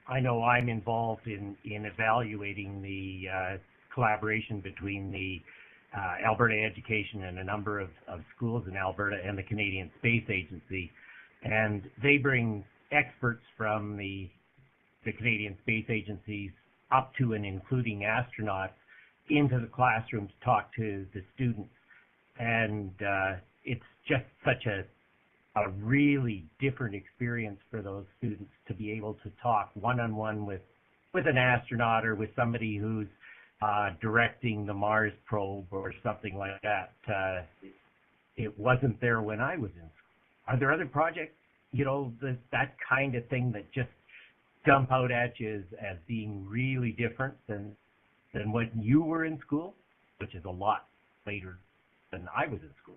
I know I'm involved in evaluating the collaboration between the Alberta Education and a number of schools in Alberta and the Canadian Space Agency, and they bring experts from the Canadian Space Agencies up to and including astronauts into the classroom to talk to the students, and it's just such a really different experience for those students to be able to talk one-on-one with an astronaut or with somebody who's directing the Mars probe or something like that. It wasn't there when I was in school. Are there other projects, you know, that kind of thing that just jump out at you as being really different than when you were in school, which is a lot later than I was in school?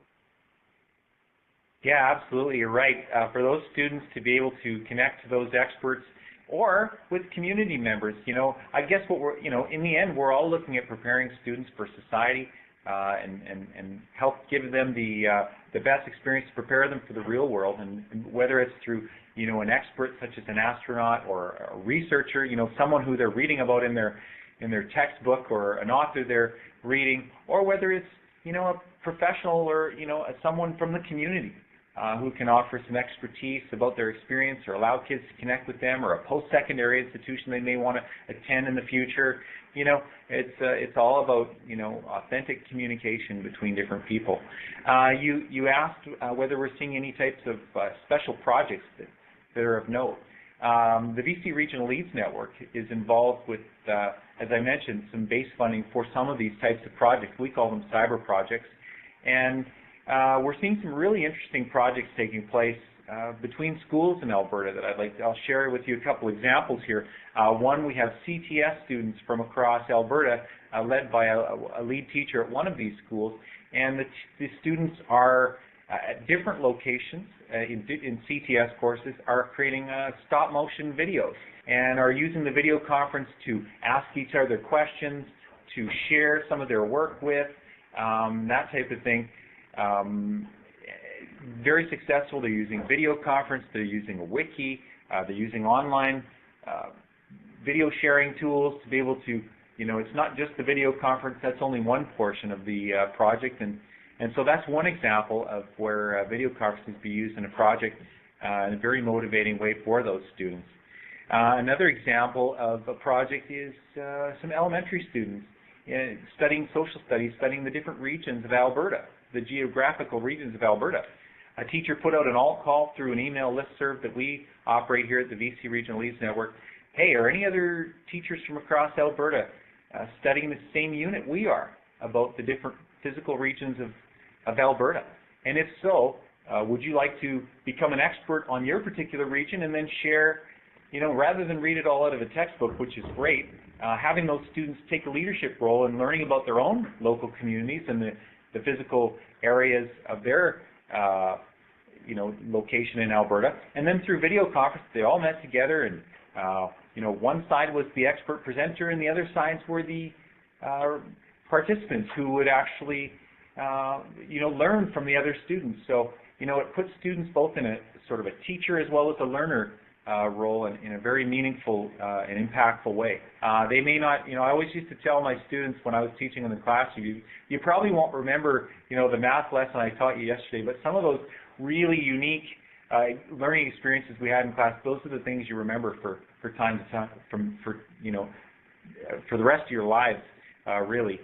Yeah, absolutely. You're right. For those students to be able to connect to those experts or with community members, you know, I guess what we're, you know, in the end, we're all looking at preparing students for society and help give them the best experience to prepare them for the real world. And whether it's through, you know, an expert such as an astronaut or a researcher, you know, someone who they're reading about in their textbook, or an author they're reading, or whether it's, you know, a professional or, you know, someone from the community who can offer some expertise about their experience or allow kids to connect with them, or a post-secondary institution they may want to attend in the future. You know, it's all about, you know, authentic communication between different people. You asked whether we're seeing any types of special projects that are of note. The BC Regional Leads Network is involved with, as I mentioned, some base funding for some of these types of projects. We call them cyber projects. And we're seeing some really interesting projects taking place between schools in Alberta that I'll share with you a couple examples here. One, we have CTS students from across Alberta, led by a lead teacher at one of these schools, and the students are at different locations in CTS courses are creating stop motion videos and are using the video conference to ask each other questions, to share some of their work with, that type of thing. Very successful. They're using video conference, they're using a wiki, they're using online video sharing tools to be able to, you know, it's not just the video conference, that's only one portion of the project, and so that's one example of where video conferences be used in a project in a very motivating way for those students. Another example of a project is some elementary students studying social studies, studying the different regions of Alberta, the geographical regions of Alberta. A teacher put out an alt call through an email listserv that we operate here at the BC Regional Leads Network. Hey, are any other teachers from across Alberta studying the same unit we are about the different physical regions of Alberta? And if so, would you like to become an expert on your particular region and then share, you know, rather than read it all out of a textbook, which is great, having those students take a leadership role in learning about their own local communities and the physical areas of their you know, location in Alberta, and then through video conference they all met together, and you know, one side was the expert presenter and the other sides were the participants who would actually you know, learn from the other students. So, you know, it puts students both in a sort of a teacher as well as a learner role in a very meaningful and impactful way. They may not, you know, I always used to tell my students when I was teaching in the classroom, you probably won't remember, you know, the math lesson I taught you yesterday, but some of those really unique learning experiences we had in class, those are the things you remember for time to time, for you know, for the rest of your lives, really.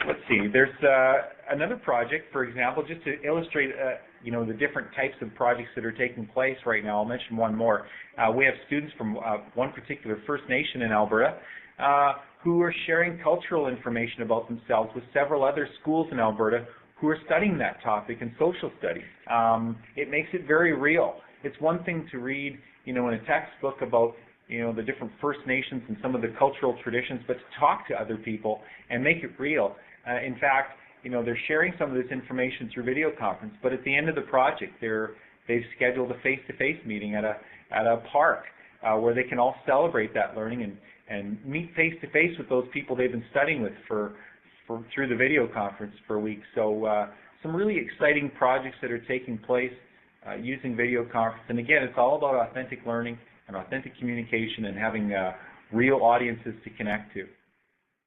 Let's see, there's another project, for example, just to illustrate you know, the different types of projects that are taking place right now. I'll mention one more. We have students from one particular First Nation in Alberta who are sharing cultural information about themselves with several other schools in Alberta who are studying that topic in social studies. It makes it very real. It's one thing to read, you know, in a textbook about, you know, the different First Nations and some of the cultural traditions, but to talk to other people and make it real. In fact, you know, they're sharing some of this information through video conference, but at the end of the project, they've scheduled a face-to-face meeting at a park where they can all celebrate that learning and meet face-to-face with those people they've been studying with through the video conference for a week. So some really exciting projects that are taking place using video conference. And again, it's all about authentic learning and authentic communication and having real audiences to connect to.